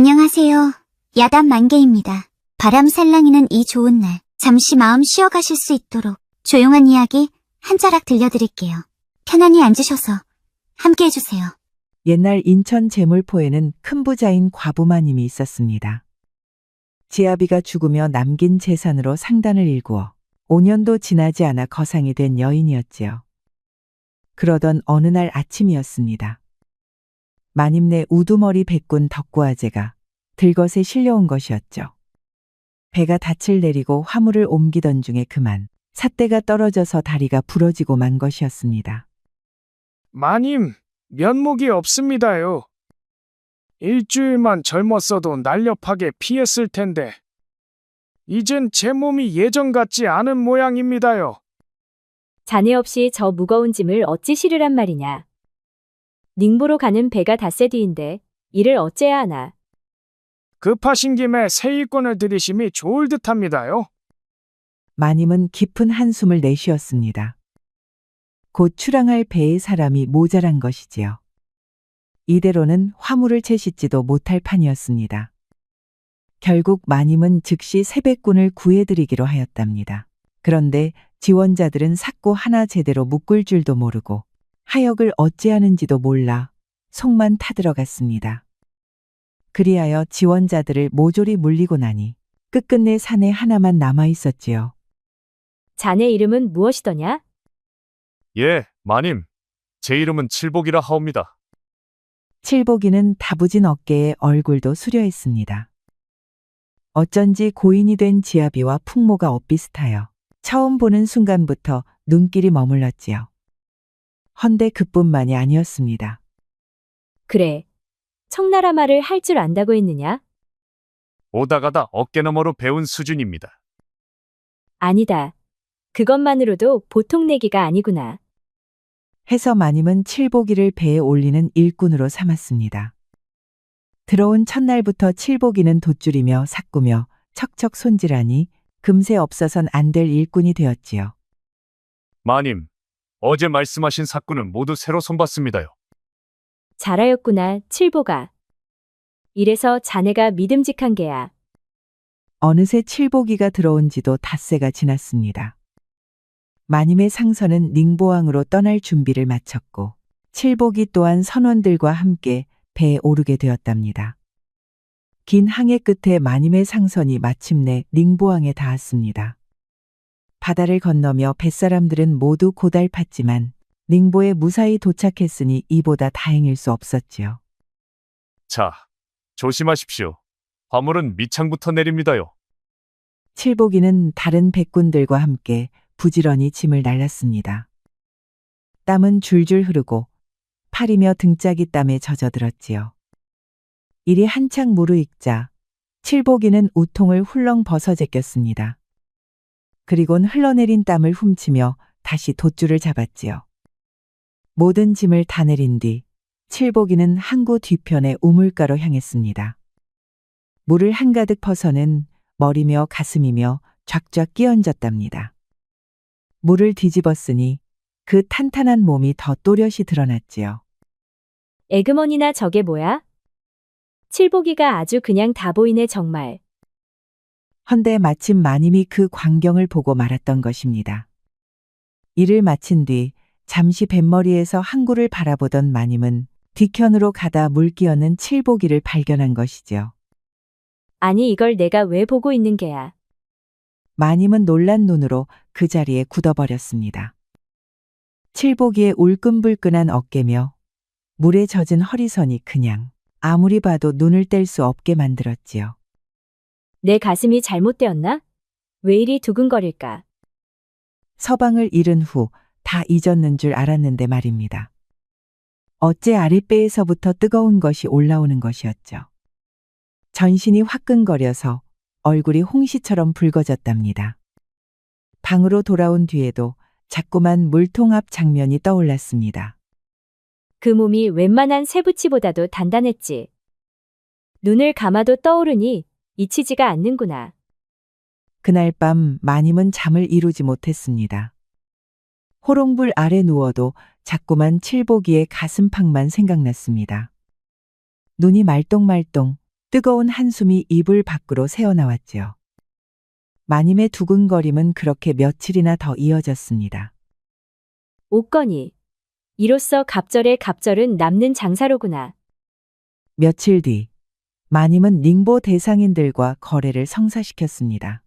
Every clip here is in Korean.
안녕하세요. 야단 만개입니다. 바람 살랑이는 이 좋은 날, 잠시 마음 쉬어가실 수 있도록 조용한 이야기 한 자락 들려드릴게요. 편안히 앉으셔서 함께 해주세요. 옛날 인천 제물포에는 큰 부자인 과부마님이 있었습니다. 지아비가 죽으며 남긴 재산으로 상단을 일구어 5년도 지나지 않아 거상이 된 여인이었지요. 그러던 어느 날 아침이었습니다. 마님네 우두머리 백군 덕구아재가 들것에 실려온 것이었죠. 배가 닻을 내리고 화물을 옮기던 중에 그만 삿대가 떨어져서 다리가 부러지고 만 것이었습니다. 마님, 면목이 없습니다요. 일주일만 젊었어도 날렵하게 피했을 텐데. 이젠 제 몸이 예전 같지 않은 모양입니다요. 자네 없이 저 무거운 짐을 어찌 실으란 말이냐. 닝보로 가는 배가 닷새 뒤인데 이를 어째야 하나. 급하신 김에 새 일꾼을 들이심이 좋을 듯합니다요. 마님은 깊은 한숨을 내쉬었습니다. 곧 출항할 배에 사람이 모자란 것이지요. 이대로는 화물을 채싣지도 못할 판이었습니다. 결국 마님은 즉시 새백군을 구해드리기로 하였답니다. 그런데 지원자들은 삭고 하나 제대로 묶을 줄도 모르고 하역을 어찌하는지도 몰라 속만 타들어갔습니다. 그리하여 지원자들을 모조리 물리고 나니 끝끝내 산에 하나만 남아 있었지요. 자네 이름은 무엇이더냐? 예, 마님. 제 이름은 칠복이라 하옵니다. 칠복이는 다부진 어깨에 얼굴도 수려했습니다. 어쩐지 고인이 된 지아비와 풍모가 엇비슷하여 처음 보는 순간부터 눈길이 머물렀지요. 헌데 그뿐만이 아니었습니다. 그래. 청나라 말을 할 줄 안다고 했느냐? 오다가다 어깨너머로 배운 수준입니다. 아니다. 그것만으로도 보통 내기가 아니구나. 해서 마님은 칠복이를 배에 올리는 일꾼으로 삼았습니다. 들어온 첫날부터 칠복이는 돛줄이며 삭구며 척척 손질하니 금세 없어선 안 될 일꾼이 되었지요. 마님, 어제 말씀하신 사건은 모두 새로 손봤습니다요. 잘하였구나, 칠보가. 이래서 자네가 믿음직한 게야. 어느새 칠복이가 들어온 지도 닷새가 지났습니다. 마님의 상선은 닝보항으로 떠날 준비를 마쳤고 칠복이 또한 선원들과 함께 배에 오르게 되었답니다. 긴 항해 끝에 마님의 상선이 마침내 닝보항에 닿았습니다. 바다를 건너며 뱃사람들은 모두 고달팠지만 닝보에 무사히 도착했으니 이보다 다행일 수 없었지요. 자, 조심하십시오. 화물은 밑창부터 내립니다요. 칠복이는 다른 백군들과 함께 부지런히 짐을 날랐습니다. 땀은 줄줄 흐르고 팔이며 등짝이 땀에 젖어들었지요. 일이 한창 무르익자 칠복이는 우통을 훌렁 벗어 제꼈습니다. 그리곤 흘러내린 땀을 훔치며 다시 돛줄을 잡았지요. 모든 짐을 다 내린 뒤 칠복이는 항구 뒤편의 우물가로 향했습니다. 물을 한가득 퍼서는 머리며 가슴이며 쫙쫙 끼얹었답니다. 물을 뒤집었으니 그 탄탄한 몸이 더 또렷이 드러났지요. 에그머니나 저게 뭐야? 칠보기가 아주 그냥 다 보이네 정말. 헌데 마침 마님이 그 광경을 보고 말았던 것입니다. 일을 마친 뒤 잠시 뱃머리에서 항구를 바라보던 마님은 뒤편으로 가다 물기어는 칠보기를 발견한 것이지요. 아니 이걸 내가 왜 보고 있는 게야. 마님은 놀란 눈으로 그 자리에 굳어버렸습니다. 칠보기의 울끈불끈한 어깨며 물에 젖은 허리선이 그냥 아무리 봐도 눈을 뗄 수 없게 만들었지요. 내 가슴이 잘못되었나? 왜 이리 두근거릴까? 서방을 잃은 후 다 잊었는 줄 알았는데 말입니다. 어째 아랫배에서부터 뜨거운 것이 올라오는 것이었죠. 전신이 화끈거려서 얼굴이 홍시처럼 붉어졌답니다. 방으로 돌아온 뒤에도 자꾸만 물통 앞 장면이 떠올랐습니다. 그 몸이 웬만한 쇠붙이보다도 단단했지. 눈을 감아도 떠오르니 잊히지가 않는구나. 그날 밤 마님은 잠을 이루지 못했습니다. 호롱불 아래 누워도 자꾸만 칠보기의 가슴팍만 생각났습니다. 눈이 말똥말똥 뜨거운 한숨이 이불 밖으로 새어나왔지요. 마님의 두근거림은 그렇게 며칠이나 더 이어졌습니다. 옥건이. 이로써 갑절의 갑절은 남는 장사로구나. 며칠 뒤, 마님은 닝보 대상인들과 거래를 성사시켰습니다.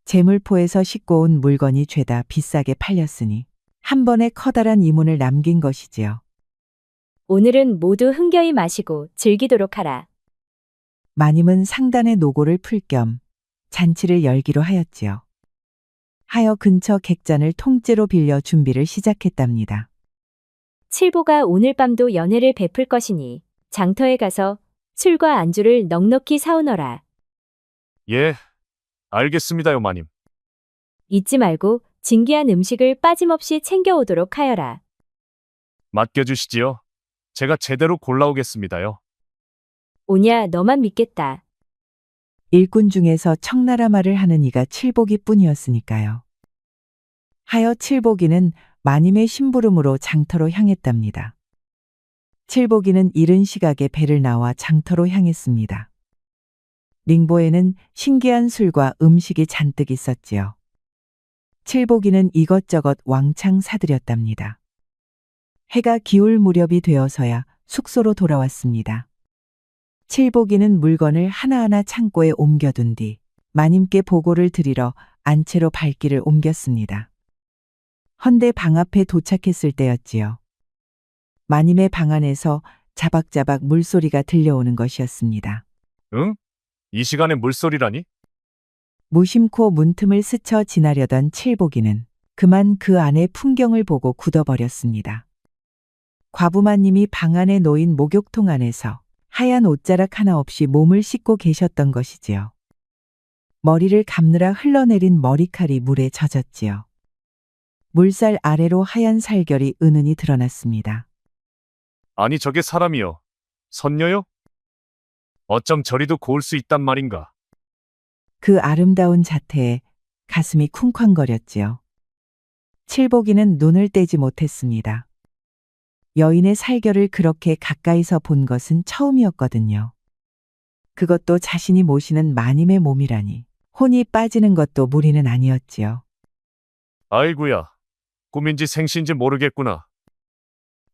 재물포에서 싣고 온 물건이 죄다 비싸게 팔렸으니 한 번에 커다란 이문을 남긴 것이지요. 오늘은 모두 흥겨이 마시고 즐기도록 하라. 마님은 상단의 노고를 풀 겸 잔치를 열기로 하였지요. 하여 근처 객잔을 통째로 빌려 준비를 시작했답니다. 칠보가 오늘 밤도 연회를 베풀 것이니 장터에 가서 술과 안주를 넉넉히 사오너라. 예, 알겠습니다요, 마님. 잊지 말고 진귀한 음식을 빠짐없이 챙겨오도록 하여라. 맡겨주시지요. 제가 제대로 골라오겠습니다요. 오냐 너만 믿겠다. 일꾼 중에서 청나라 말을 하는 이가 칠복이 뿐이었으니까요. 하여 칠복이는 마님의 심부름으로 장터로 향했답니다. 칠복이는 이른 시각에 배를 나와 장터로 향했습니다. 닝보에는 신기한 술과 음식이 잔뜩 있었지요. 칠복이는 이것저것 왕창 사들였답니다. 해가 기울 무렵이 되어서야 숙소로 돌아왔습니다. 칠복이는 물건을 하나하나 창고에 옮겨둔 뒤 마님께 보고를 드리러 안채로 발길을 옮겼습니다. 헌데 방 앞에 도착했을 때였지요. 마님의 방 안에서 자박자박 물소리가 들려오는 것이었습니다. 응? 이 시간에 물소리라니? 무심코 문틈을 스쳐 지나려던 칠복이는 그만 그 안의 풍경을 보고 굳어버렸습니다. 과부마님이 방 안에 놓인 목욕통 안에서 하얀 옷자락 하나 없이 몸을 씻고 계셨던 것이지요. 머리를 감느라 흘러내린 머리칼이 물에 젖었지요. 물살 아래로 하얀 살결이 은은히 드러났습니다. 아니 저게 사람이요. 선녀요? 어쩜 저리도 고울 수 있단 말인가? 그 아름다운 자태에 가슴이 쿵쾅거렸지요. 칠복이는 눈을 떼지 못했습니다. 여인의 살결을 그렇게 가까이서 본 것은 처음이었거든요. 그것도 자신이 모시는 마님의 몸이라니 혼이 빠지는 것도 무리는 아니었지요. 아이구야. 꿈인지 생시인지 모르겠구나.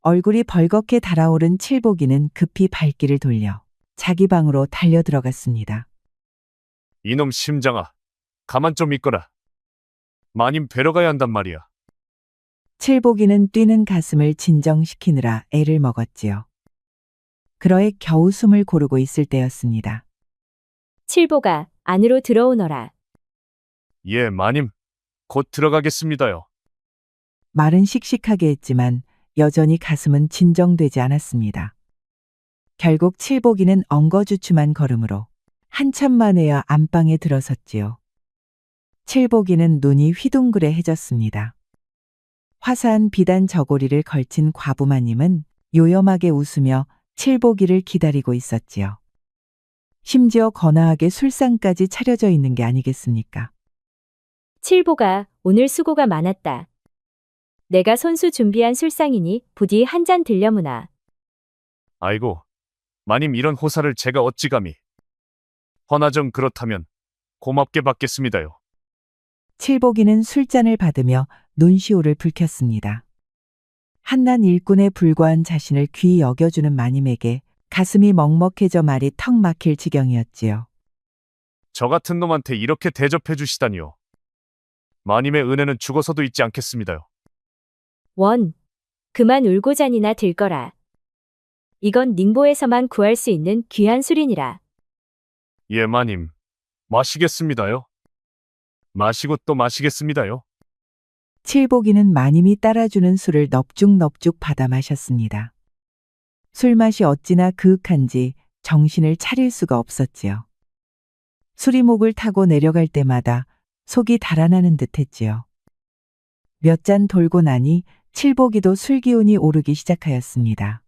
얼굴이 벌겋게 달아오른 칠복이는 급히 발길을 돌려 자기 방으로 달려들어갔습니다. 이놈 심장아. 가만 좀 있거라. 마님 뵈러 가야 한단 말이야. 칠복이는 뛰는 가슴을 진정시키느라 애를 먹었지요. 그러해 겨우 숨을 고르고 있을 때였습니다. 칠보가 안으로 들어오너라. 예, 마님. 곧 들어가겠습니다요. 말은 씩씩하게 했지만 여전히 가슴은 진정되지 않았습니다. 결국 칠복이는 엉거주춤한 걸음으로 한참 만에야 안방에 들어섰지요. 칠복이는 눈이 휘둥그레해졌습니다. 화사한 비단 저고리를 걸친 과부마님은 요염하게 웃으며 칠복이를 기다리고 있었지요. 심지어 거나하게 술상까지 차려져 있는 게 아니겠습니까? 칠보가 오늘 수고가 많았다. 내가 손수 준비한 술상이니 부디 한 잔 들려무나. 아이고. 마님 이런 호사를 제가 어찌 감히. 허나 좀 그렇다면 고맙게 받겠습니다요. 칠복이는 술잔을 받으며 눈시울을 붉혔습니다. 한낱 일꾼에 불과한 자신을 귀히 여겨주는 마님에게 가슴이 먹먹해져 말이 턱 막힐 지경이었지요. 저 같은 놈한테 이렇게 대접해 주시다니요. 마님의 은혜는 죽어서도 잊지 않겠습니다요. 원. 그만 울고 잔이나 들거라. 이건 닝보에서만 구할 수 있는 귀한 술이니라. 예, 마님. 마시겠습니다요. 마시고 또 마시겠습니다요. 칠복이는 마님이 따라주는 술을 넙죽넙죽 받아 마셨습니다. 술맛이 어찌나 그윽한지 정신을 차릴 수가 없었지요. 술이 목을 타고 내려갈 때마다 속이 달아나는 듯 했지요. 몇 잔 돌고 나니 칠복이도 술기운이 오르기 시작하였습니다.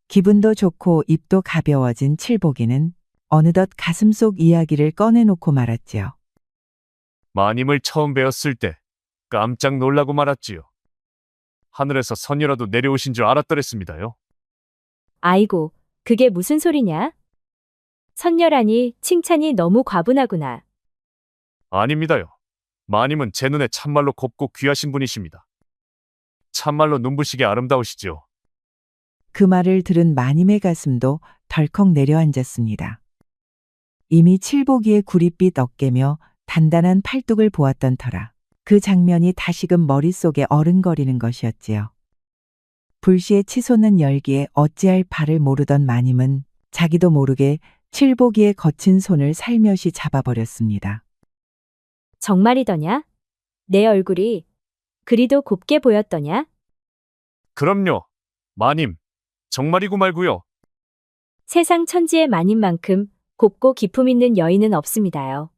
기분도 좋고 입도 가벼워진 칠복이는 어느덧 가슴속 이야기를 꺼내놓고 말았지요. 마님을 처음 뵈었을 때 깜짝 놀라고 말았지요. 하늘에서 선녀라도 내려오신 줄 알았더랬습니다요. 아이고, 그게 무슨 소리냐? 선녀라니 칭찬이 너무 과분하구나. 아닙니다요. 마님은 제 눈에 참말로 곱고 귀하신 분이십니다. 참말로 눈부시게 아름다우시지요. 그 말을 들은 마님의 가슴도 덜컥 내려앉았습니다. 이미 칠보기의 구릿빛 어깨며 단단한 팔뚝을 보았던 터라 그 장면이 다시금 머릿속에 어른거리는 것이었지요. 불시에 치솟는 열기에 어찌할 바를 모르던 마님은 자기도 모르게 칠보기의 거친 손을 살며시 잡아버렸습니다. 정말이더냐? 내 얼굴이 그리도 곱게 보였더냐? 그럼요. 마님, 정말이고 말고요. 세상 천지의 마님만큼 곱고 기품 있는 여인은 없습니다요.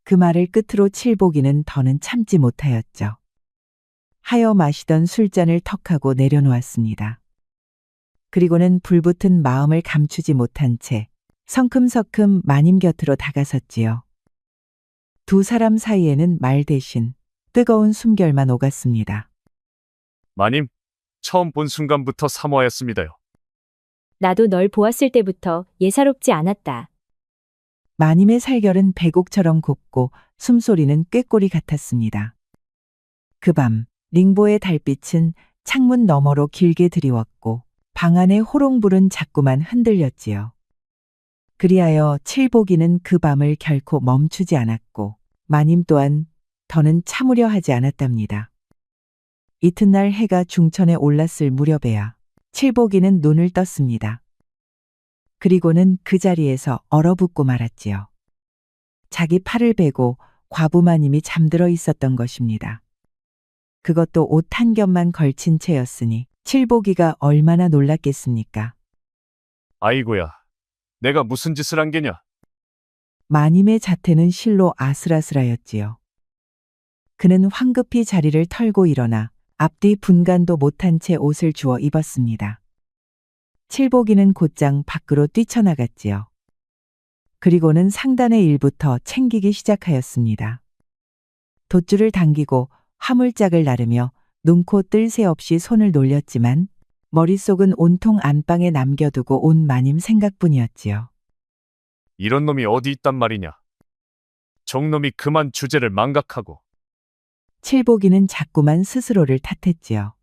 그 말을 끝으로 칠보기는 더는 참지 못하였죠. 하여 마시던 술잔을 턱하고 내려놓았습니다. 그리고는 불붙은 마음을 감추지 못한 채 성큼성큼 마님 곁으로 다가섰지요. 두 사람 사이에는 말 대신 뜨거운 숨결만 오갔습니다. 마님, 처음 본 순간부터 사모하였습니다요. 나도 널 보았을 때부터 예사롭지 않았다. 마님의 살결은 배곡처럼 곱고 숨소리는 꾀꼬리 같았습니다. 그 밤 링보의 달빛은 창문 너머로 길게 드리웠고 방 안의 호롱불은 자꾸만 흔들렸지요. 그리하여 칠보기는 그 밤을 결코 멈추지 않았고 마님 또한 더는 참으려 하지 않았답니다. 이튿날 해가 중천에 올랐을 무렵에야 칠보기는 눈을 떴습니다. 그리고는 그 자리에서 얼어붙고 말았지요. 자기 팔을 베고 과부마님이 잠들어 있었던 것입니다. 그것도 옷 한 겹만 걸친 채였으니 칠보기가 얼마나 놀랐겠습니까? 아이고야, 내가 무슨 짓을 한 게냐? 마님의 자태는 실로 아슬아슬하였지요. 그는 황급히 자리를 털고 일어나 앞뒤 분간도 못한 채 옷을 주워 입었습니다. 칠보기는 곧장 밖으로 뛰쳐나갔지요. 그리고는 상단의 일부터 챙기기 시작하였습니다. 돛줄을 당기고 화물짝을 나르며 눈코 뜰 새 없이 손을 놀렸지만 머릿속은 온통 안방에 남겨두고 온 마님 생각뿐이었지요. 이런 놈이 어디 있단 말이냐? 종놈이 그만 주제를 망각하고. 칠보기는 자꾸만 스스로를 탓했지요.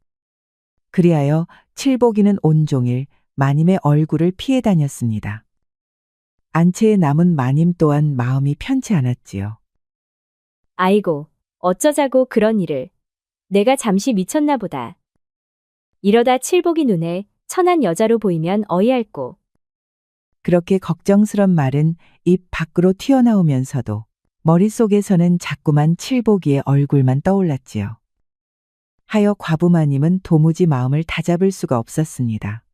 그리하여 칠보기는 온종일 마님의 얼굴을 피해 다녔습니다. 안채에 남은 마님 또한 마음이 편치 않았지요. 아이고, 어쩌자고 그런 일을. 내가 잠시 미쳤나 보다. 이러다 칠보기 눈에 천한 여자로 보이면 어이할꼬. 그렇게 걱정스런 말은 입 밖으로 튀어나오면서도 머릿속에서는 자꾸만 칠보기의 얼굴만 떠올랐지요. 하여 과부마님은 도무지 마음을 다잡을 수가 없었습니다.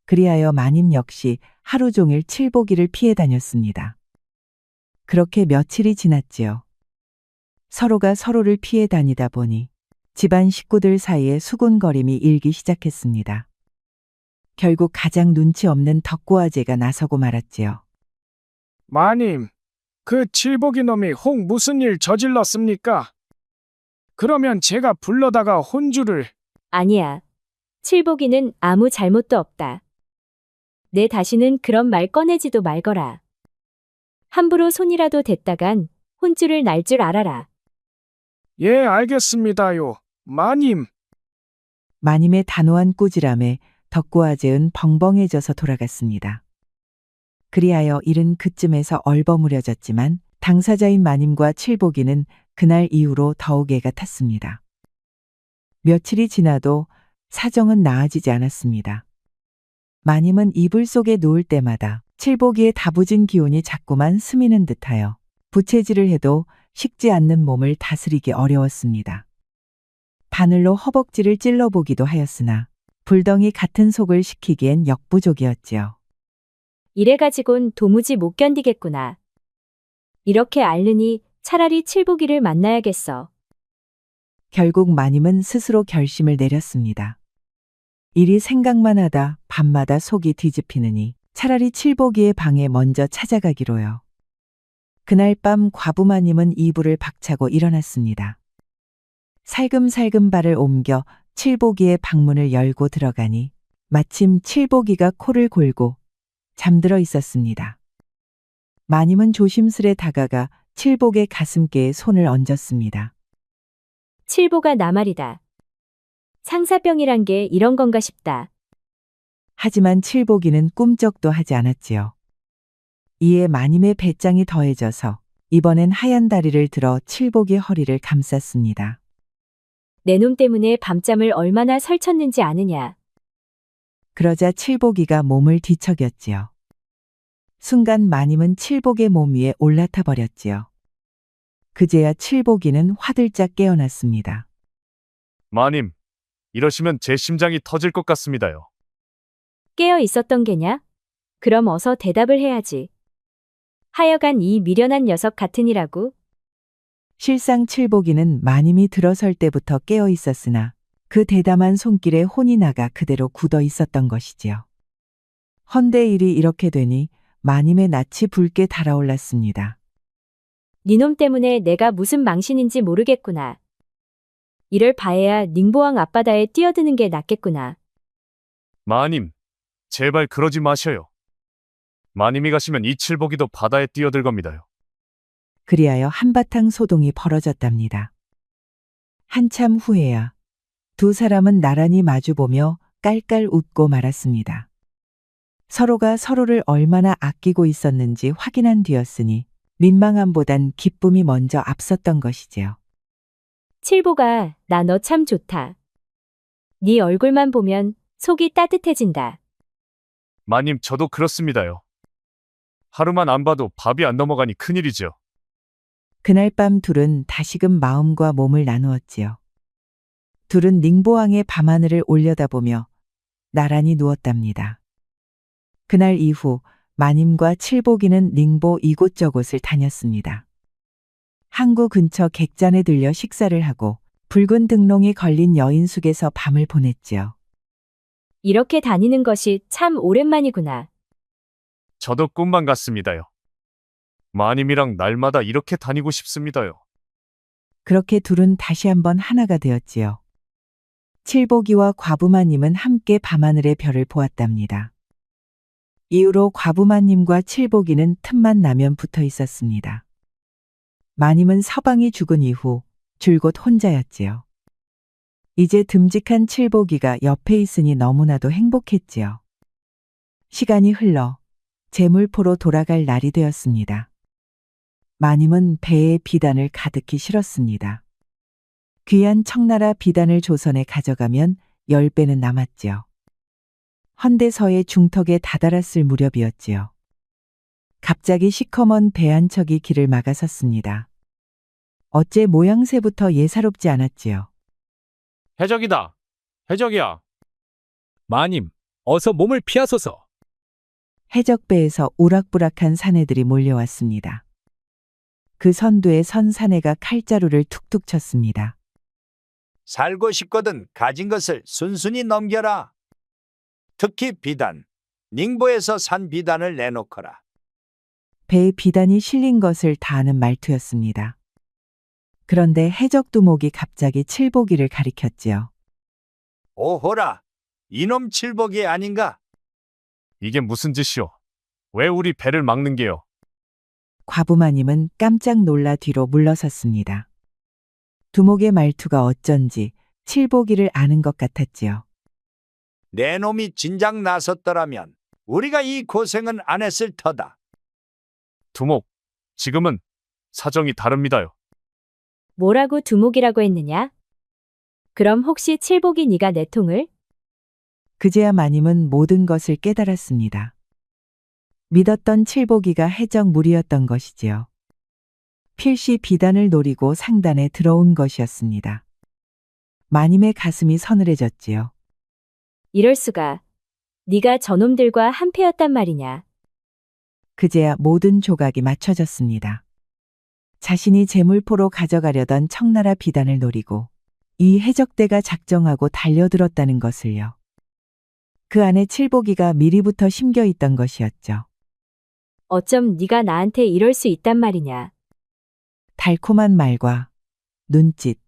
그리하여 마님 역시 하루 종일 칠보기를 피해 다녔습니다. 그렇게 며칠이 지났지요. 서로가 서로를 피해 다니다 보니 집안 식구들 사이에 수군거림이 일기 시작했습니다. 결국 가장 눈치 없는 덕고아제가 나서고 말았지요. 마님, 그 칠보기 놈이 혹 무슨 일 저질렀습니까? 그러면 제가 불러다가 혼주를. 아니야. 칠보기는 아무 잘못도 없다. 내 다시는 그런 말 꺼내지도 말거라. 함부로 손이라도 댔다간 혼줄을 날 줄 알아라. 예, 알겠습니다요. 마님. 마님의 단호한 꾸지람에 덕고아제은 벙벙해져서 돌아갔습니다. 그리하여 일은 그쯤에서 얼버무려졌지만 당사자인 마님과 칠보기는 그날 이후로 더욱 애가 탔습니다. 며칠이 지나도 사정은 나아지지 않았습니다. 마님은 이불 속에 누울 때마다 칠보기의 다부진 기운이 자꾸만 스미는 듯하여 부채질을 해도 식지 않는 몸을 다스리기 어려웠습니다. 바늘로 허벅지를 찔러보기도 하였으나 불덩이 같은 속을 식히기엔 역부족이었지요. 이래가지곤 도무지 못 견디겠구나. 이렇게 앓느니 차라리 칠보기를 만나야겠어. 결국 마님은 스스로 결심을 내렸습니다. 일이 생각만 하다 밤마다 속이 뒤집히느니 차라리 칠보기의 방에 먼저 찾아가기로요. 그날 밤 과부마님은 이불을 박차고 일어났습니다. 살금살금 발을 옮겨 칠보기의 방문을 열고 들어가니 마침 칠보기가 코를 골고 잠들어 있었습니다. 마님은 조심스레 다가가 칠복의 가슴께에 손을 얹었습니다. 칠보가 나 말이다. 상사병이란 게 이런 건가 싶다. 하지만 칠복이는 꿈쩍도 하지 않았지요. 이에 마님의 배짱이 더해져서 이번엔 하얀 다리를 들어 칠복의 허리를 감쌌습니다. 내 놈 때문에 밤잠을 얼마나 설쳤는지 아느냐. 그러자 칠복이가 몸을 뒤척였지요. 순간 마님은 칠복의 몸 위에 올라타 버렸지요. 그제야 칠복이는 화들짝 깨어났습니다. 마님, 이러시면 제 심장이 터질 것 같습니다요. 깨어 있었던 게냐? 그럼 어서 대답을 해야지. 하여간 이 미련한 녀석 같으니라고. 실상 칠복이는 마님이 들어설 때부터 깨어 있었으나 그 대담한 손길에 혼이 나가 그대로 굳어 있었던 것이지요. 헌데 일이 이렇게 되니 마님의 낯이 붉게 달아올랐습니다. 니놈 때문에 내가 무슨 망신인지 모르겠구나. 이럴 바에야 닝보왕 앞바다에 뛰어드는 게 낫겠구나. 마님, 제발 그러지 마셔요. 마님이 가시면 이 칠복이도 바다에 뛰어들 겁니다요. 그리하여 한바탕 소동이 벌어졌답니다. 한참 후에야 두 사람은 나란히 마주보며 깔깔 웃고 말았습니다. 서로가 서로를 얼마나 아끼고 있었는지 확인한 뒤였으니 민망함보단 기쁨이 먼저 앞섰던 것이지요. 칠보가 나 너 참 좋다. 네 얼굴만 보면 속이 따뜻해진다. 마님, 저도 그렇습니다요. 하루만 안 봐도 밥이 안 넘어가니 큰일이죠. 그날 밤 둘은 다시금 마음과 몸을 나누었지요. 둘은 닝보왕의 밤하늘을 올려다보며 나란히 누웠답니다. 그날 이후 마님과 칠복이는 닝보 이곳저곳을 다녔습니다. 항구 근처 객잔에 들려 식사를 하고 붉은 등롱이 걸린 여인숙에서 밤을 보냈지요. 이렇게 다니는 것이 참 오랜만이구나. 저도 꿈만 같습니다요. 마님이랑 날마다 이렇게 다니고 싶습니다요. 그렇게 둘은 다시 한번 하나가 되었지요. 칠복이와 과부마님은 함께 밤하늘의 별을 보았답니다. 이후로 과부마님과 칠복이는 틈만 나면 붙어 있었습니다. 마님은 서방이 죽은 이후 줄곧 혼자였지요. 이제 듬직한 칠복이가 옆에 있으니 너무나도 행복했지요. 시간이 흘러 제물포로 돌아갈 날이 되었습니다. 마님은 배에 비단을 가득히 실었습니다. 귀한 청나라 비단을 조선에 가져가면 10배는 남았지요. 헌데서의 중턱에 다다랐을 무렵이었지요. 갑자기 시커먼 배 한 척이 길을 막아섰습니다. 어째 모양새부터 예사롭지 않았지요. 해적이다. 해적이야. 마님, 어서 몸을 피하소서. 해적배에서 우락부락한 사내들이 몰려왔습니다. 그 선두에 선 사내가 칼자루를 툭툭 쳤습니다. 살고 싶거든 가진 것을 순순히 넘겨라. 특히 비단, 닝보에서 산 비단을 내놓거라. 배에 비단이 실린 것을 다 아는 말투였습니다. 그런데 해적두목이 갑자기 칠복이를 가리켰지요. 오호라, 이놈 칠복이 아닌가? 이게 무슨 짓이오? 왜 우리 배를 막는 게요? 과부마님은 깜짝 놀라 뒤로 물러섰습니다. 두목의 말투가 어쩐지 칠복이를 아는 것 같았지요. 내 놈이 진작 나섰더라면 우리가 이 고생은 안 했을 터다. 두목, 지금은 사정이 다릅니다요. 뭐라고 두목이라고 했느냐? 그럼 혹시 칠복이 네가 내 통을? 그제야 마님은 모든 것을 깨달았습니다. 믿었던 칠복이가 해적 무리였던 것이지요. 필시 비단을 노리고 상단에 들어온 것이었습니다. 마님의 가슴이 서늘해졌지요. 이럴 수가. 네가 저놈들과 한패였단 말이냐. 그제야 모든 조각이 맞춰졌습니다. 자신이 제물포로 가져가려던 청나라 비단을 노리고 이 해적대가 작정하고 달려들었다는 것을요. 그 안에 칠복이가 미리부터 심겨 있던 것이었죠. 어쩜 네가 나한테 이럴 수 있단 말이냐. 달콤한 말과 눈짓,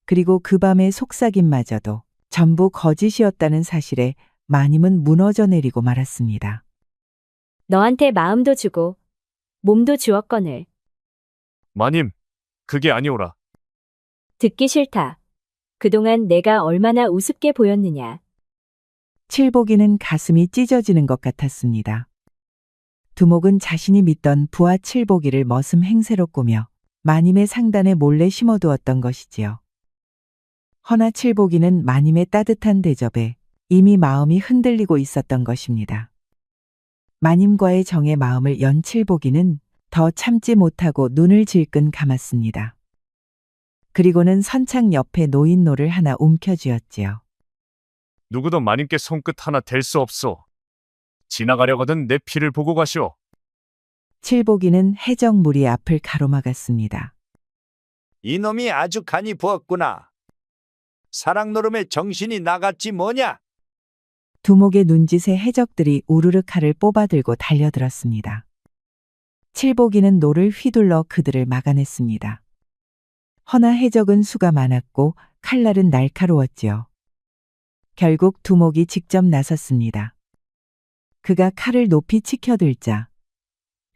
그리고 그 밤의 속삭임마저도 전부 거짓이었다는 사실에 마님은 무너져 내리고 말았습니다. 너한테 마음도 주고 몸도 주었거늘. 마님, 그게 아니오라. 듣기 싫다. 그동안 내가 얼마나 우습게 보였느냐. 칠복이는 가슴이 찢어지는 것 같았습니다. 두목은 자신이 믿던 부하 칠복이를 머슴 행세로 꾸며 마님의 상단에 몰래 심어두었던 것이지요. 허나 칠복이는 마님의 따뜻한 대접에 이미 마음이 흔들리고 있었던 것입니다. 마님과의 정의 마음을 연 칠복이는 더 참지 못하고 눈을 질끈 감았습니다. 그리고는 선창 옆에 놓인 노를 하나 움켜쥐었지요. 누구도 마님께 손끝 하나 댈 수 없소. 지나가려거든 내 피를 보고 가시오. 칠복이는 해적무리 앞을 가로막았습니다. 이놈이 아주 간이 부었구나. 사랑 노름에 정신이 나갔지 뭐냐? 두목의 눈짓에 해적들이 우르르 칼을 뽑아들고 달려들었습니다. 칠복이는 노를 휘둘러 그들을 막아냈습니다. 허나 해적은 수가 많았고 칼날은 날카로웠지요. 결국 두목이 직접 나섰습니다. 그가 칼을 높이 치켜들자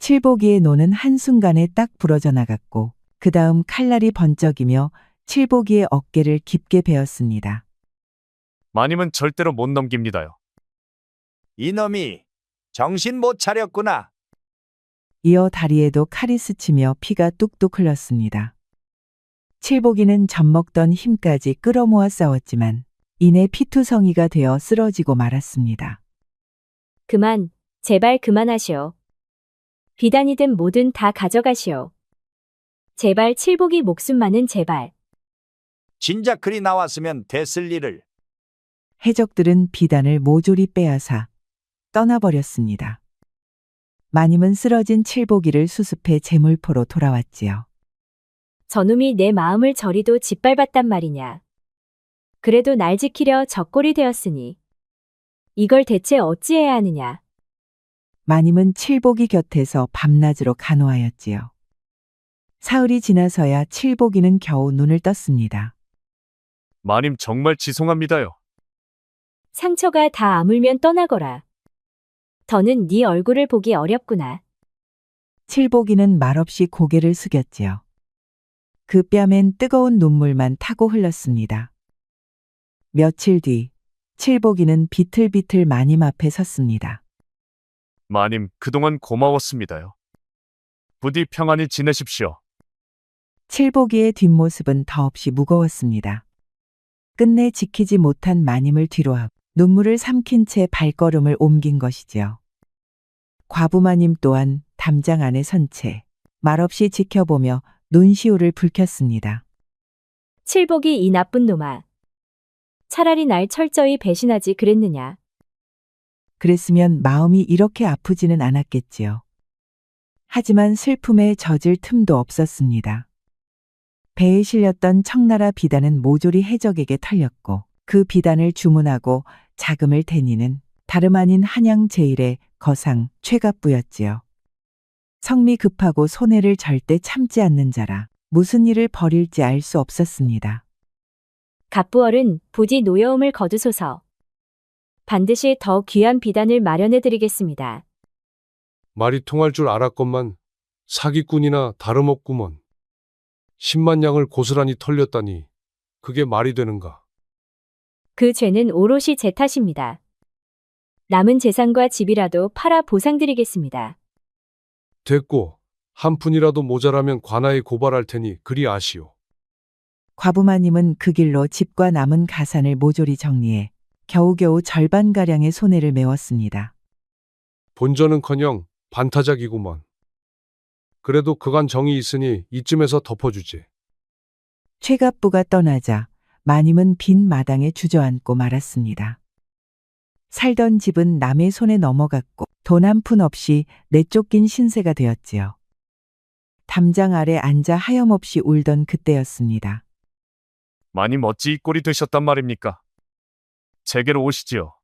칠복이의 노는 한순간에 딱 부러져 나갔고 그 다음 칼날이 번쩍이며 칠복이의 어깨를 깊게 베었습니다. 마님은 절대로 못 넘깁니다요. 이놈이 정신 못 차렸구나. 이어 다리에도 칼이 스치며 피가 뚝뚝 흘렀습니다. 칠복이는 젖먹던 힘까지 끌어모아 싸웠지만 이내 피투성이가 되어 쓰러지고 말았습니다. 그만, 제발 그만하시오. 비단이든 뭐든 다 가져가시오. 제발 칠복이 목숨만은 제발. 진작 그리 나왔으면 됐을 일을. 해적들은 비단을 모조리 빼앗아 떠나버렸습니다. 마님은 쓰러진 칠복이를 수습해 제물포로 돌아왔지요. 저놈이 내 마음을 저리도 짓밟았단 말이냐. 그래도 날 지키려 적골이 되었으니 이걸 대체 어찌해야 하느냐. 마님은 칠복이 곁에서 밤낮으로 간호하였지요. 사흘이 지나서야 칠복이는 겨우 눈을 떴습니다. 마님 정말 지송합니다요. 상처가 다 아물면 떠나거라. 더는 네 얼굴을 보기 어렵구나. 칠복이는 말없이 고개를 숙였지요. 그 뺨엔 뜨거운 눈물만 타고 흘렀습니다. 며칠 뒤 칠복이는 비틀비틀 마님 앞에 섰습니다. 마님, 그동안 고마웠습니다요. 부디 평안히 지내십시오. 칠복이의 뒷모습은 더없이 무거웠습니다. 끝내 지키지 못한 마님을 뒤로하고 눈물을 삼킨 채 발걸음을 옮긴 것이지요. 과부마님 또한 담장 안에 선 채 말없이 지켜보며 눈시울을 붉혔습니다. 칠복이 이 나쁜 놈아. 차라리 날 철저히 배신하지 그랬느냐. 그랬으면 마음이 이렇게 아프지는 않았겠지요. 하지만 슬픔에 젖을 틈도 없었습니다. 배에 실렸던 청나라 비단은 모조리 해적에게 털렸고 그 비단을 주문하고 자금을 대니는 다름 아닌 한양 제일의 거상 최갑부였지요. 성미 급하고 손해를 절대 참지 않는 자라 무슨 일을 벌일지 알 수 없었습니다. 갑부얼은 부디 노여움을 거두소서. 반드시 더 귀한 비단을 마련해 드리겠습니다. 말이 통할 줄 알았건만 사기꾼이나 다름없구먼. 10만 양을 고스란히 털렸다니 그게 말이 되는가. 그 죄는 오롯이 제 탓입니다. 남은 재산과 집이라도 팔아 보상드리겠습니다. 됐고 한 푼이라도 모자라면 관아에 고발할 테니 그리 아시오. 과부마님은 그 길로 집과 남은 가산을 모조리 정리해 겨우겨우 절반가량의 손해를 메웠습니다. 본전은커녕 반타작이구먼. 그래도 그간 정이 있으니 이쯤에서 덮어주지. 최갑부가 떠나자 마님은 빈 마당에 주저앉고 말았습니다. 살던 집은 남의 손에 넘어갔고 돈 한 푼 없이 내쫓긴 신세가 되었지요. 담장 아래 앉아 하염없이 울던 그때였습니다. 마님 어찌 이 꼴이 되셨단 말입니까? 제게로 오시지요.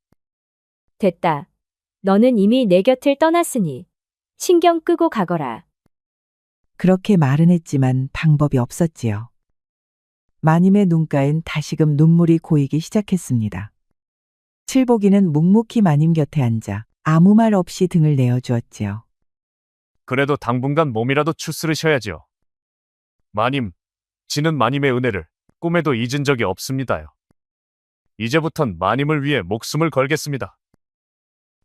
됐다. 너는 이미 내 곁을 떠났으니 신경 끄고 가거라. 그렇게 말은 했지만 방법이 없었지요. 마님의 눈가엔 다시금 눈물이 고이기 시작했습니다. 칠복이는 묵묵히 마님 곁에 앉아 아무 말 없이 등을 내어주었지요. 그래도 당분간 몸이라도 추스르셔야지요. 마님, 지는 마님의 은혜를 꿈에도 잊은 적이 없습니다요. 이제부턴 마님을 위해 목숨을 걸겠습니다.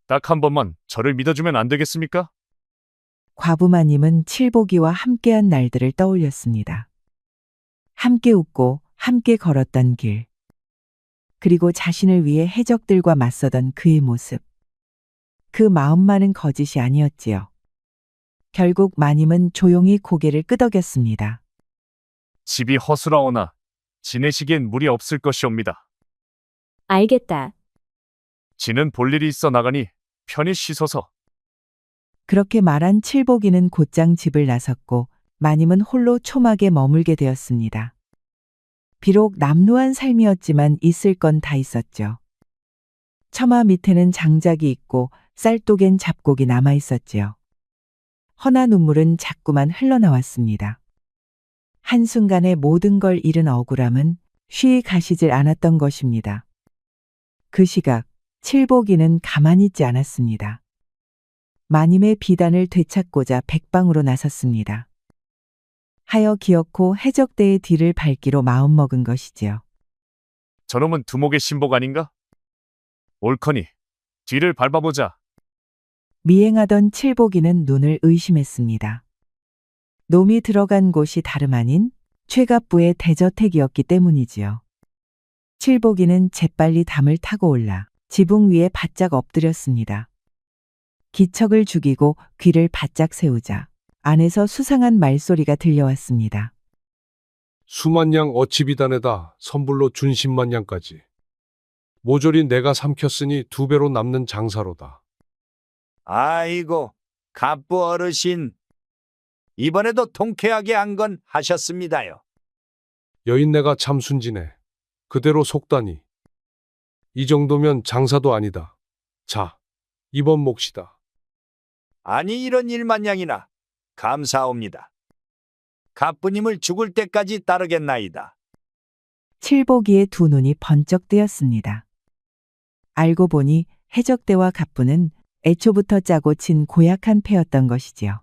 딱 한 번만 저를 믿어주면 안 되겠습니까? 과부마님은 칠복이와 함께한 날들을 떠올렸습니다. 함께 웃고 함께 걸었던 길. 그리고 자신을 위해 해적들과 맞서던 그의 모습. 그 마음만은 거짓이 아니었지요. 결국 마님은 조용히 고개를 끄덕였습니다. 집이 허술하오나 지내시기엔 무리 없을 것이옵니다. 알겠다. 지는 볼 일이 있어 나가니 편히 쉬소서. 그렇게 말한 칠복이는 곧장 집을 나섰고 마님은 홀로 초막에 머물게 되었습니다. 비록 남루한 삶이었지만 있을 건 다 있었죠. 처마 밑에는 장작이 있고 쌀독엔 잡곡이 남아 있었지요. 허나 눈물은 자꾸만 흘러나왔습니다. 한순간에 모든 걸 잃은 억울함은 쉬이 가시질 않았던 것입니다. 그 시각 칠복이는 가만히 있지 않았습니다. 마님의 비단을 되찾고자 백방으로 나섰습니다. 하여 기어코 해적대의 뒤를 밟기로 마음먹은 것이지요. 저놈은 두목의 신복 아닌가? 옳거니 뒤를 밟아보자. 미행하던 칠복이는 눈을 의심했습니다. 놈이 들어간 곳이 다름 아닌 최갑부의 대저택이었기 때문이지요. 칠복이는 재빨리 담을 타고 올라 지붕 위에 바짝 엎드렸습니다. 기척을 죽이고 귀를 바짝 세우자 안에서 수상한 말소리가 들려왔습니다. 수만 양 어치 비단에다 선불로 준 10만 양까지. 모조리 내가 삼켰으니 2배로 남는 장사로다. 아이고, 갑부 어르신. 이번에도 통쾌하게 한 건 하셨습니다요. 여인네가 참 순진해. 그대로 속다니. 이 정도면 장사도 아니다. 자, 이번 몫이다. 아니 이런 일만냥이나 감사옵니다. 갑부님을 죽을 때까지 따르겠나이다. 칠복이의 두 눈이 번쩍 뜨였습니다. 알고 보니 해적대와 갑부는 애초부터 짜고 친 고약한 패였던 것이지요.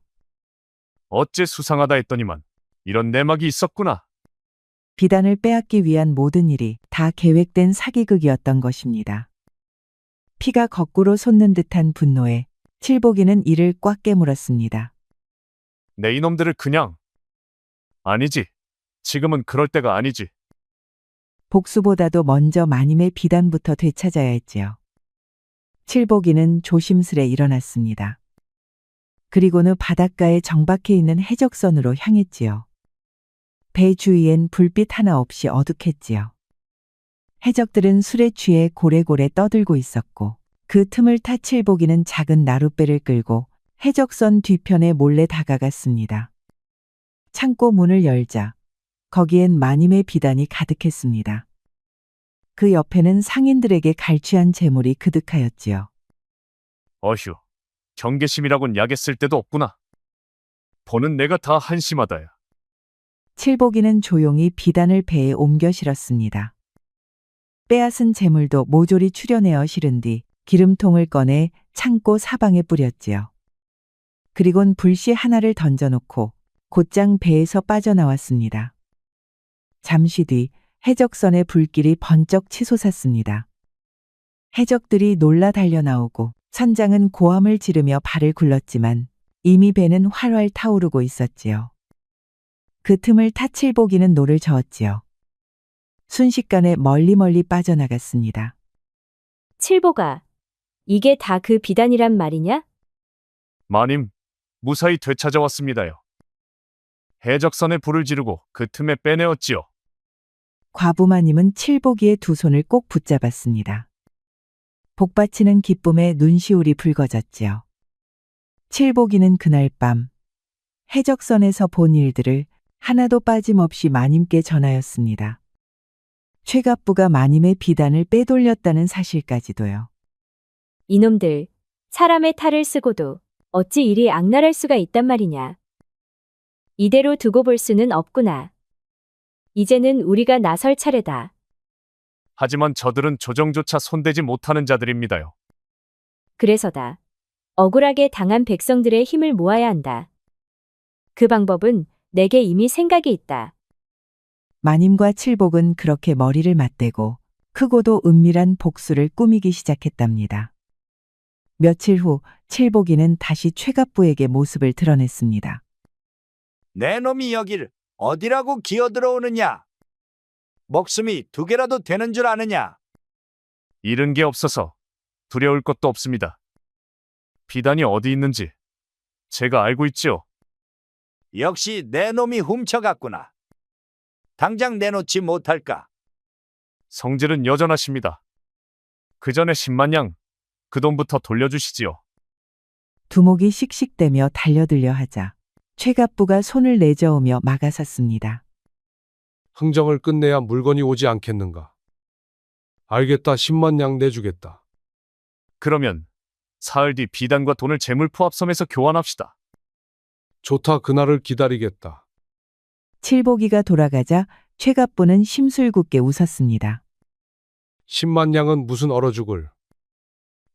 어째 수상하다 했더니만 이런 내막이 있었구나. 비단을 빼앗기 위한 모든 일이 다 계획된 사기극이었던 것입니다. 피가 거꾸로 솟는 듯한 분노에 칠복이는 이를 꽉 깨물었습니다. 내 이놈들을 그냥. 아니지. 지금은 그럴 때가 아니지. 복수보다도 먼저 마님의 비단부터 되찾아야 했지요. 칠복이는 조심스레 일어났습니다. 그리고는 바닷가에 정박해 있는 해적선으로 향했지요. 배 주위엔 불빛 하나 없이 어둑했지요. 해적들은 술에 취해 고래고래 떠들고 있었고 그 틈을 타 칠복이는 작은 나룻배를 끌고 해적선 뒤편에 몰래 다가갔습니다. 창고 문을 열자 거기엔 마님의 비단이 가득했습니다. 그 옆에는 상인들에게 갈취한 재물이 그득하였지요. 어휴, 경계심이라곤 약에 쓸 데도 없구나. 보는 내가 다 한심하다야. 칠복이는 조용히 비단을 배에 옮겨 실었습니다. 빼앗은 재물도 모조리 추려내어 실은 뒤 기름통을 꺼내 창고 사방에 뿌렸지요. 그리곤 불씨 하나를 던져놓고 곧장 배에서 빠져나왔습니다. 잠시 뒤 해적선의 불길이 번쩍 치솟았습니다. 해적들이 놀라 달려나오고 선장은 고함을 지르며 발을 굴렀지만 이미 배는 활활 타오르고 있었지요. 그 틈을 타 칠복이는 노를 저었지요. 순식간에 멀리 빠져나갔습니다. 칠복아, 이게 다 그 비단이란 말이냐? 마님, 무사히 되찾아왔습니다요. 해적선에 불을 지르고 그 틈에 빼내었지요. 과부마님은 칠복이의 두 손을 꼭 붙잡았습니다. 복받치는 기쁨에 눈시울이 붉어졌지요. 칠복이는 그날 밤 해적선에서 본 일들을 하나도 빠짐없이 마님께 전하였습니다. 최갑부가 마님의 비단을 빼돌렸다는 사실까지도요. 이놈들, 사람의 탈을 쓰고도 어찌 이리 악랄할 수가 있단 말이냐. 이대로 두고 볼 수는 없구나. 이제는 우리가 나설 차례다. 하지만 저들은 조정조차 손대지 못하는 자들입니다요. 그래서다. 억울하게 당한 백성들의 힘을 모아야 한다. 그 방법은 내게 이미 생각이 있다. 마님과 칠복은 그렇게 머리를 맞대고 크고도 은밀한 복수를 꾸미기 시작했답니다. 며칠 후 칠복이는 다시 최갑부에게 모습을 드러냈습니다. 내 놈이 여길 어디라고 기어들어오느냐? 목숨이 2개라도 되는 줄 아느냐? 잃은 게 없어서 두려울 것도 없습니다. 비단이 어디 있는지 제가 알고 있지요. 역시 내 놈이 훔쳐갔구나. 당장 내놓지 못할까? 성질은 여전하십니다. 그 전에 10만 양, 그 돈부터 돌려주시지요. 두목이 씩씩대며 달려들려 하자 최갑부가 손을 내저으며 막아섰습니다. 흥정을 끝내야 물건이 오지 않겠는가? 알겠다. 10만 양 내주겠다. 그러면 사흘 뒤 비단과 돈을 재물포합섬에서 교환합시다. 좋다. 그날을 기다리겠다. 칠복이가 돌아가자 최갑부는 심술궂게 웃었습니다. 10만 양은 무슨 얼어 죽을.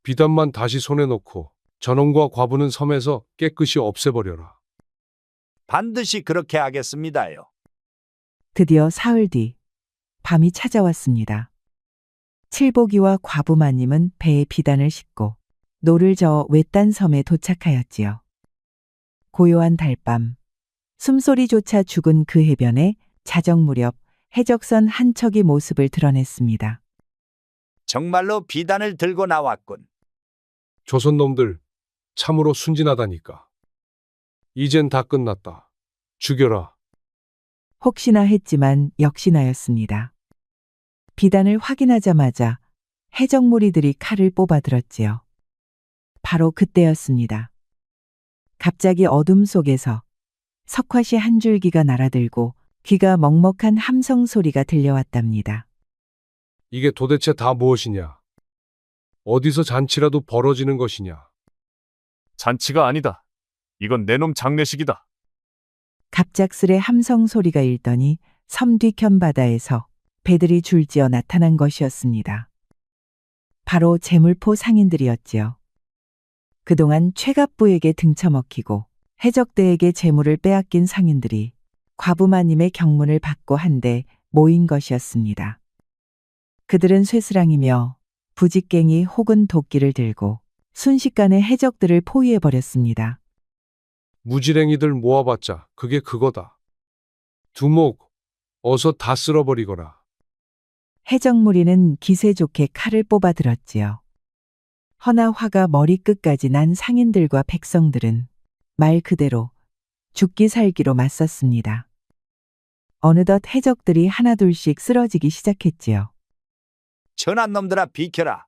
비단만 다시 손에 놓고 저놈과 과부는 섬에서 깨끗이 없애버려라. 반드시 그렇게 하겠습니다요. 드디어 사흘 뒤 밤이 찾아왔습니다. 칠복이와 과부마님은 배에 비단을 싣고 노를 저어 외딴 섬에 도착하였지요. 고요한 달밤, 숨소리조차 죽은 그 해변에 자정 무렵 해적선 한 척이 모습을 드러냈습니다. 정말로 비단을 들고 나왔군. 조선놈들 참으로 순진하다니까. 이젠 다 끝났다. 죽여라. 혹시나 했지만 역시나였습니다. 비단을 확인하자마자 해적무리들이 칼을 뽑아들었지요. 바로 그때였습니다. 갑자기 어둠 속에서 석화시 한 줄기가 날아들고 귀가 먹먹한 함성 소리가 들려왔답니다. 이게 도대체 다 무엇이냐? 어디서 잔치라도 벌어지는 것이냐? 잔치가 아니다. 이건 내 놈 장례식이다. 갑작스레 함성 소리가 일더니 섬 뒤편 바다에서 배들이 줄지어 나타난 것이었습니다. 바로 재물포 상인들이었지요. 그동안 최갑부에게 등쳐먹히고 해적대에게 재물을 빼앗긴 상인들이 과부마님의 경문을 받고 한데 모인 것이었습니다. 그들은 쇠스랑이며 부직갱이 혹은 도끼를 들고 순식간에 해적들을 포위해버렸습니다. 무지랭이들 모아봤자 그게 그거다. 두목, 어서 다 쓸어버리거라. 해적무리는 기세 좋게 칼을 뽑아들었지요. 허나 화가 머리끝까지 난 상인들과 백성들은 말 그대로 죽기 살기로 맞섰습니다. 어느덧 해적들이 하나둘씩 쓰러지기 시작했지요. 천한 놈들아 비켜라.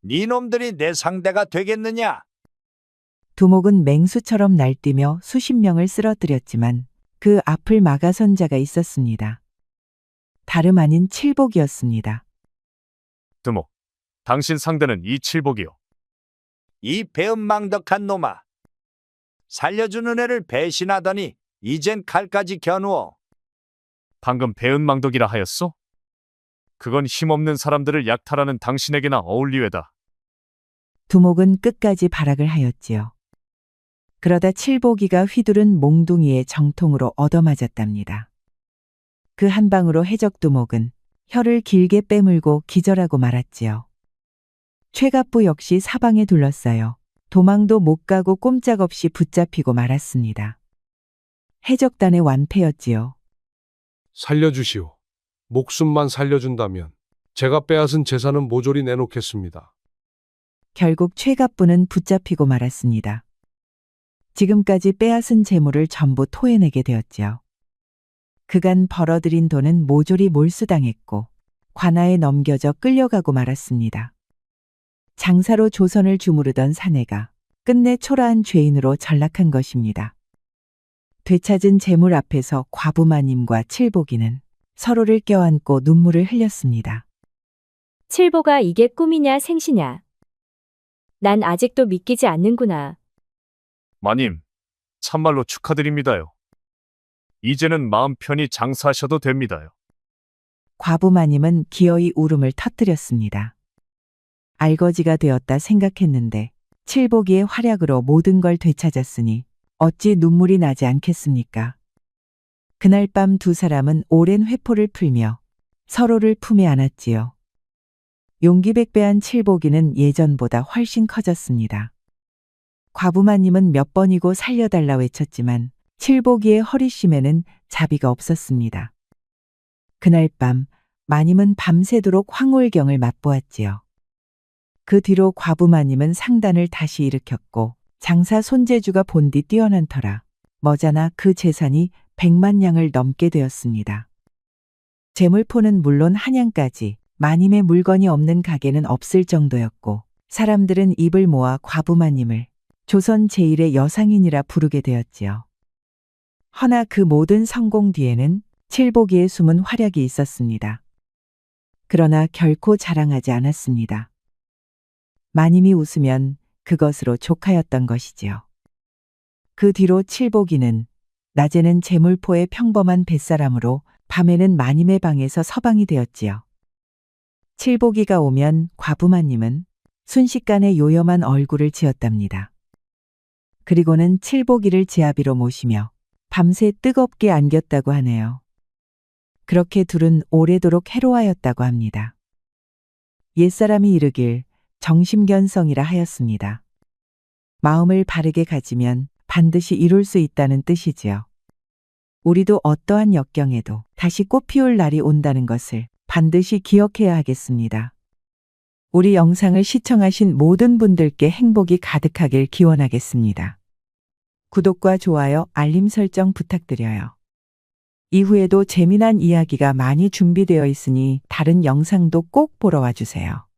네 놈들이 내 상대가 되겠느냐? 두목은 맹수처럼 날뛰며 수십 명을 쓰러뜨렸지만 그 앞을 막아선 자가 있었습니다. 다름 아닌 칠복이었습니다. 두목, 당신 상대는 이 칠복이요. 이 배은망덕한 놈아. 살려주는 애를 배신하더니 이젠 칼까지 겨누어. 방금 배은망덕이라 하였소? 그건 힘없는 사람들을 약탈하는 당신에게나 어울리외다. 두목은 끝까지 발악을 하였지요. 그러다 칠복이가 휘두른 몽둥이에 정통으로 얻어맞았답니다. 그 한 방으로 해적두목은 혀를 길게 빼물고 기절하고 말았지요. 최갑부 역시 사방에 둘러싸여 도망도 못 가고 꼼짝없이 붙잡히고 말았습니다. 해적단의 완패였지요. 살려주시오. 목숨만 살려준다면 제가 빼앗은 재산은 모조리 내놓겠습니다. 결국 최갑부는 붙잡히고 말았습니다. 지금까지 빼앗은 재물을 전부 토해내게 되었지요. 그간 벌어들인 돈은 모조리 몰수당했고 관아에 넘겨져 끌려가고 말았습니다. 장사로 조선을 주무르던 사내가 끝내 초라한 죄인으로 전락한 것입니다. 되찾은 재물 앞에서 과부마님과 칠복이는 서로를 껴안고 눈물을 흘렸습니다. 칠보가 이게 꿈이냐 생시냐. 난 아직도 믿기지 않는구나. 마님, 참말로 축하드립니다요. 이제는 마음 편히 장사하셔도 됩니다요. 과부마님은 기어이 울음을 터뜨렸습니다. 알거지가 되었다 생각했는데 칠복이의 활약으로 모든 걸 되찾았으니 어찌 눈물이 나지 않겠습니까? 그날 밤 두 사람은 오랜 회포를 풀며 서로를 품에 안았지요. 용기백배한 칠복이는 예전보다 훨씬 커졌습니다. 과부마님은 몇 번이고 살려달라 외쳤지만 칠복이의 허리심에는 자비가 없었습니다. 그날 밤 마님은 밤새도록 황홀경을 맛보았지요. 그 뒤로 과부마님은 상단을 다시 일으켰고 장사 손재주가 본디 뛰어난 터라 머자나 그 재산이 100만 냥을 넘게 되었습니다. 재물포는 물론 한양까지 마님의 물건이 없는 가게는 없을 정도였고 사람들은 입을 모아 과부마님을 조선 제1의 여상인이라 부르게 되었지요. 허나 그 모든 성공 뒤에는 칠복이의 숨은 활약이 있었습니다. 그러나 결코 자랑하지 않았습니다. 마님이 웃으면 그것으로 족하였던 것이지요. 그 뒤로 칠복이는 낮에는 재물포의 평범한 뱃사람으로 밤에는 마님의 방에서 서방이 되었지요. 칠복이가 오면 과부마님은 순식간에 요염한 얼굴을 지었답니다. 그리고는 칠복이를 제아비로 모시며 밤새 뜨겁게 안겼다고 하네요. 그렇게 둘은 오래도록 해로하였다고 합니다. 옛사람이 이르길 정심견성이라 하였습니다. 마음을 바르게 가지면 반드시 이룰 수 있다는 뜻이지요. 우리도 어떠한 역경에도 다시 꽃피울 날이 온다는 것을 반드시 기억해야 하겠습니다. 우리 영상을 시청하신 모든 분들께 행복이 가득하길 기원하겠습니다. 구독과 좋아요, 알림 설정 부탁드려요. 이후에도 재미난 이야기가 많이 준비되어 있으니 다른 영상도 꼭 보러 와주세요.